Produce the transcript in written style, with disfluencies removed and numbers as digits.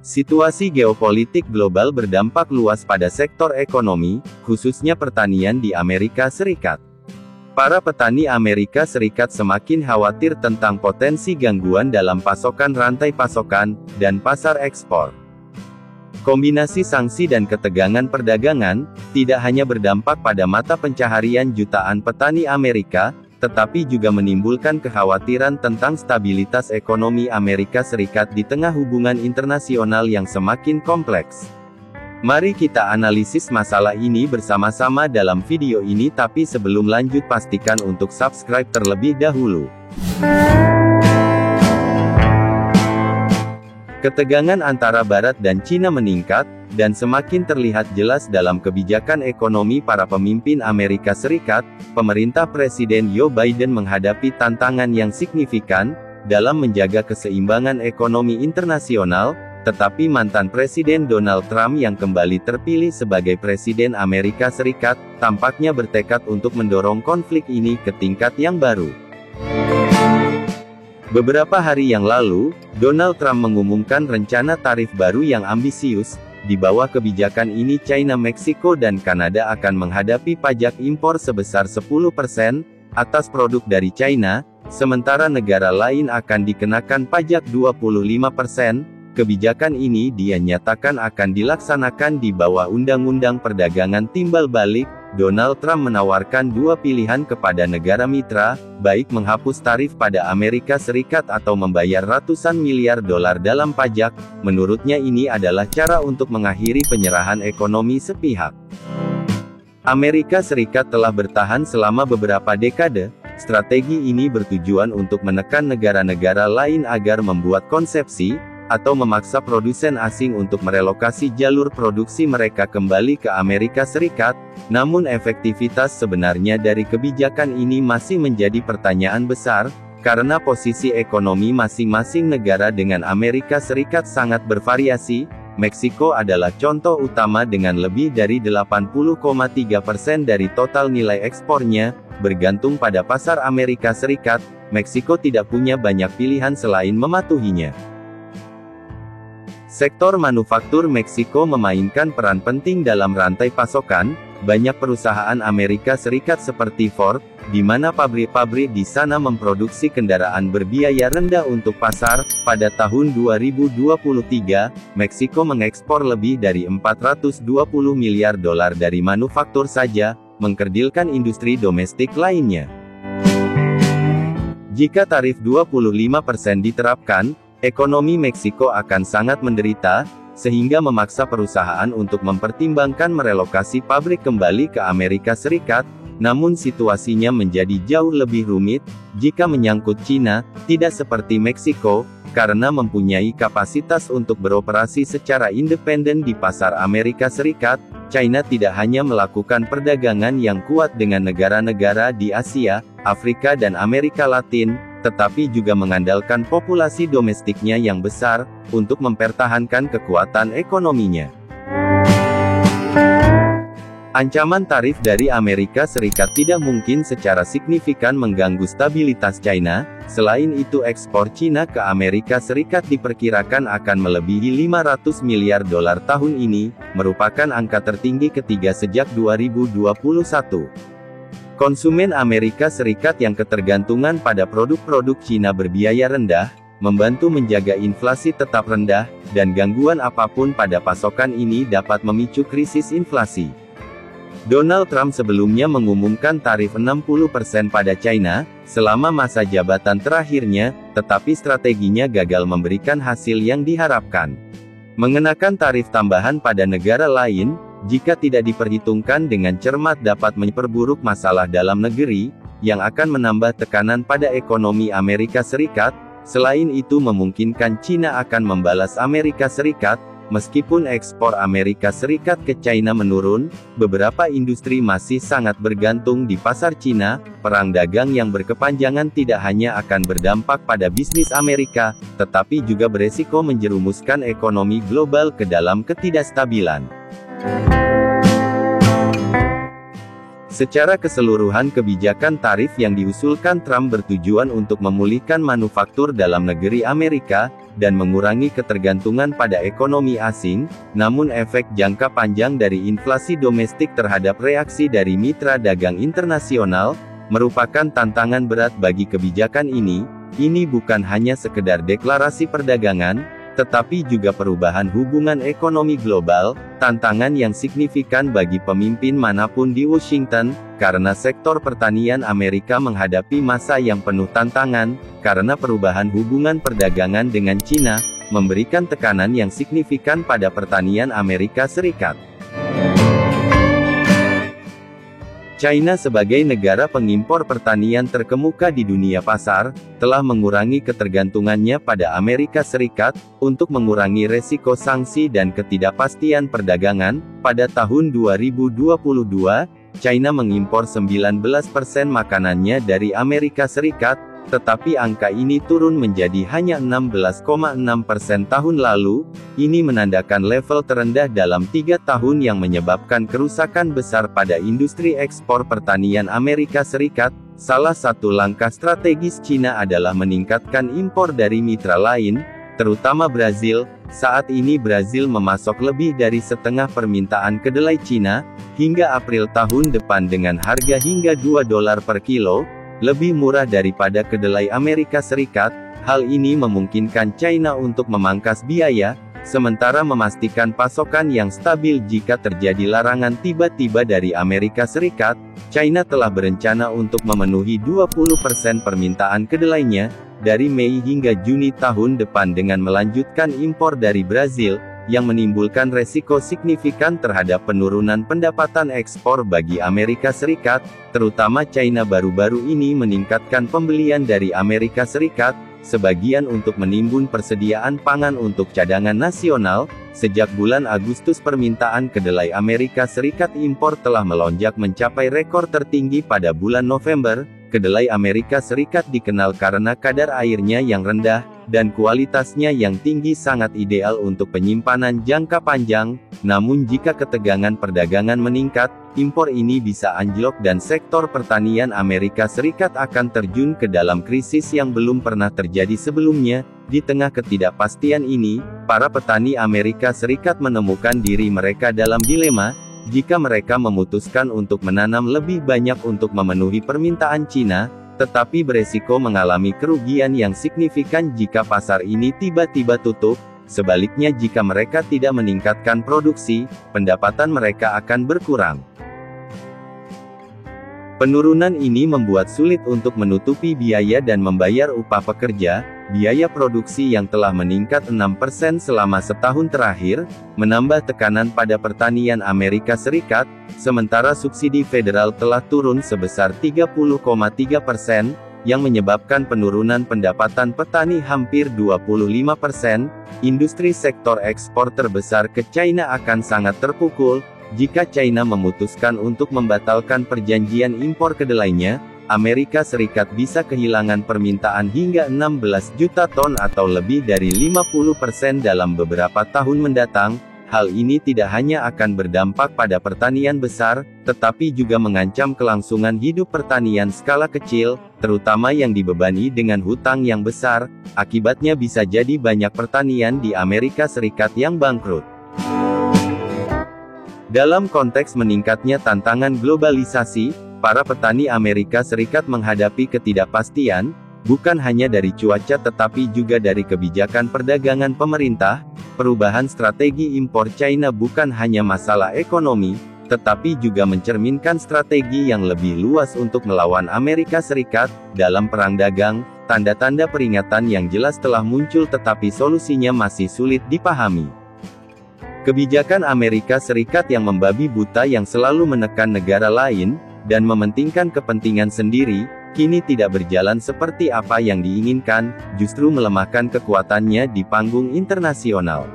Situasi geopolitik global berdampak luas pada sektor ekonomi, khususnya pertanian di Amerika Serikat. Para petani Amerika Serikat semakin khawatir tentang potensi gangguan dalam pasokan rantai pasokan, dan pasar ekspor. Kombinasi sanksi dan ketegangan perdagangan, tidak hanya berdampak pada mata pencaharian jutaan petani Amerika, tetapi juga menimbulkan kekhawatiran tentang stabilitas ekonomi Amerika Serikat di tengah hubungan internasional yang semakin kompleks. Mari kita analisis masalah ini bersama-sama dalam video ini, tapi sebelum lanjut pastikan untuk subscribe terlebih dahulu. Ketegangan antara Barat dan Cina meningkat, dan semakin terlihat jelas dalam kebijakan ekonomi para pemimpin Amerika Serikat. Pemerintah Presiden Joe Biden menghadapi tantangan yang signifikan dalam menjaga keseimbangan ekonomi internasional, tetapi mantan Presiden Donald Trump yang kembali terpilih sebagai Presiden Amerika Serikat, tampaknya bertekad untuk mendorong konflik ini ke tingkat yang baru. Beberapa hari yang lalu, Donald Trump mengumumkan rencana tarif baru yang ambisius. Di bawah kebijakan ini China, Meksiko dan Kanada akan menghadapi pajak impor sebesar 10% atas produk dari China, sementara negara lain akan dikenakan pajak 25%. Kebijakan ini dia nyatakan akan dilaksanakan di bawah Undang-Undang Perdagangan Timbal Balik. Donald Trump menawarkan dua pilihan kepada negara mitra, baik menghapus tarif pada Amerika Serikat atau membayar ratusan miliar dolar dalam pajak. Menurutnya ini adalah cara untuk mengakhiri penyerahan ekonomi sepihak. Amerika Serikat telah bertahan selama beberapa dekade. Strategi ini bertujuan untuk menekan negara-negara lain agar membuat konsepsi, atau memaksa produsen asing untuk merelokasi jalur produksi mereka kembali ke Amerika Serikat. Namun efektivitas sebenarnya dari kebijakan ini masih menjadi pertanyaan besar, karena posisi ekonomi masing-masing negara dengan Amerika Serikat sangat bervariasi. Meksiko adalah contoh utama dengan lebih dari 80,3% dari total nilai ekspornya, bergantung pada pasar Amerika Serikat. Meksiko tidak punya banyak pilihan selain mematuhinya. Sektor manufaktur Meksiko memainkan peran penting dalam rantai pasokan. Banyak perusahaan Amerika Serikat seperti Ford, di mana pabrik-pabrik di sana memproduksi kendaraan berbiaya rendah untuk pasar. Pada tahun 2023, Meksiko mengekspor lebih dari 420 miliar dolar dari manufaktur saja, mengkerdilkan industri domestik lainnya. Jika tarif 25% diterapkan, ekonomi Meksiko akan sangat menderita, sehingga memaksa perusahaan untuk mempertimbangkan merelokasi pabrik kembali ke Amerika Serikat. Namun situasinya menjadi jauh lebih rumit, jika menyangkut Cina, tidak seperti Meksiko, karena mempunyai kapasitas untuk beroperasi secara independen di pasar Amerika Serikat. China tidak hanya melakukan perdagangan yang kuat dengan negara-negara di Asia, Afrika dan Amerika Latin, tetapi juga mengandalkan populasi domestiknya yang besar, untuk mempertahankan kekuatan ekonominya. Ancaman tarif dari Amerika Serikat tidak mungkin secara signifikan mengganggu stabilitas China. Selain itu, ekspor China ke Amerika Serikat diperkirakan akan melebihi 500 miliar dolar tahun ini, merupakan angka tertinggi ketiga sejak 2021. Konsumen Amerika Serikat yang ketergantungan pada produk-produk Cina berbiaya rendah, membantu menjaga inflasi tetap rendah, dan gangguan apapun pada pasokan ini dapat memicu krisis inflasi. Donald Trump sebelumnya mengumumkan tarif 60% pada China, selama masa jabatan terakhirnya, tetapi strateginya gagal memberikan hasil yang diharapkan. Mengenakan tarif tambahan pada negara lain, jika tidak diperhitungkan dengan cermat dapat memperburuk masalah dalam negeri, yang akan menambah tekanan pada ekonomi Amerika Serikat. Selain itu memungkinkan Cina akan membalas Amerika Serikat. Meskipun ekspor Amerika Serikat ke China menurun, beberapa industri masih sangat bergantung di pasar Cina. Perang dagang yang berkepanjangan tidak hanya akan berdampak pada bisnis Amerika, tetapi juga beresiko menjerumuskan ekonomi global ke dalam ketidakstabilan. Secara keseluruhan kebijakan tarif yang diusulkan Trump bertujuan untuk memulihkan manufaktur dalam negeri Amerika, dan mengurangi ketergantungan pada ekonomi asing, namun efek jangka panjang dari inflasi domestik terhadap reaksi dari mitra dagang internasional, merupakan tantangan berat bagi kebijakan ini. Ini bukan hanya sekedar deklarasi perdagangan, tetapi juga perubahan hubungan ekonomi global, tantangan yang signifikan bagi pemimpin manapun di Washington, karena sektor pertanian Amerika menghadapi masa yang penuh tantangan, karena perubahan hubungan perdagangan dengan China, memberikan tekanan yang signifikan pada pertanian Amerika Serikat. China sebagai negara pengimpor pertanian terkemuka di dunia pasar, telah mengurangi ketergantungannya pada Amerika Serikat, untuk mengurangi resiko sanksi dan ketidakpastian perdagangan. Pada tahun 2022, China mengimpor 19% makanannya dari Amerika Serikat, tetapi angka ini turun menjadi hanya 16,6% tahun lalu. Ini menandakan level terendah dalam 3 tahun yang menyebabkan kerusakan besar pada industri ekspor pertanian Amerika Serikat. Salah satu langkah strategis China adalah meningkatkan impor dari mitra lain, terutama Brazil. Saat ini Brazil memasok lebih dari setengah permintaan kedelai China, hingga April tahun depan dengan harga hingga $2 per kilo, lebih murah daripada kedelai Amerika Serikat. Hal ini memungkinkan China untuk memangkas biaya, sementara memastikan pasokan yang stabil jika terjadi larangan tiba-tiba dari Amerika Serikat. China telah berencana untuk memenuhi 20% permintaan kedelainya, dari Mei hingga Juni tahun depan dengan melanjutkan impor dari Brazil, yang menimbulkan resiko signifikan terhadap penurunan pendapatan ekspor bagi Amerika Serikat, terutama China baru-baru ini meningkatkan pembelian dari Amerika Serikat, sebagian untuk menimbun persediaan pangan untuk cadangan nasional. Sejak bulan Agustus permintaan kedelai Amerika Serikat impor telah melonjak mencapai rekor tertinggi pada bulan November. Kedelai Amerika Serikat dikenal karena kadar airnya yang rendah, dan kualitasnya yang tinggi sangat ideal untuk penyimpanan jangka panjang. Namun jika ketegangan perdagangan meningkat, impor ini bisa anjlok dan sektor pertanian Amerika Serikat akan terjun ke dalam krisis yang belum pernah terjadi sebelumnya. Di tengah ketidakpastian ini, para petani Amerika Serikat menemukan diri mereka dalam dilema. Jika mereka memutuskan untuk menanam lebih banyak untuk memenuhi permintaan China, tetapi beresiko mengalami kerugian yang signifikan jika pasar ini tiba-tiba tutup. Sebaliknya jika mereka tidak meningkatkan produksi, pendapatan mereka akan berkurang. Penurunan ini membuat sulit untuk menutupi biaya dan membayar upah pekerja. Biaya produksi yang telah meningkat 6% selama setahun terakhir, menambah tekanan pada pertanian Amerika Serikat, sementara subsidi federal telah turun sebesar 30,3%, yang menyebabkan penurunan pendapatan petani hampir 25%. Industri sektor ekspor terbesar ke China akan sangat terpukul, jika China memutuskan untuk membatalkan perjanjian impor kedelainya. Amerika Serikat bisa kehilangan permintaan hingga 16 juta ton atau lebih dari 50% dalam beberapa tahun mendatang. Hal ini tidak hanya akan berdampak pada pertanian besar, tetapi juga mengancam kelangsungan hidup pertanian skala kecil, terutama yang dibebani dengan hutang yang besar. Akibatnya bisa jadi banyak pertanian di Amerika Serikat yang bangkrut. Dalam konteks meningkatnya tantangan globalisasi, para petani Amerika Serikat menghadapi ketidakpastian, bukan hanya dari cuaca tetapi juga dari kebijakan perdagangan pemerintah. Perubahan strategi impor China bukan hanya masalah ekonomi, tetapi juga mencerminkan strategi yang lebih luas untuk melawan Amerika Serikat. Dalam perang dagang, tanda-tanda peringatan yang jelas telah muncul tetapi solusinya masih sulit dipahami. Kebijakan Amerika Serikat yang membabi buta yang selalu menekan negara lain, dan mementingkan kepentingan sendiri, kini tidak berjalan seperti apa yang diinginkan, justru melemahkan kekuatannya di panggung internasional.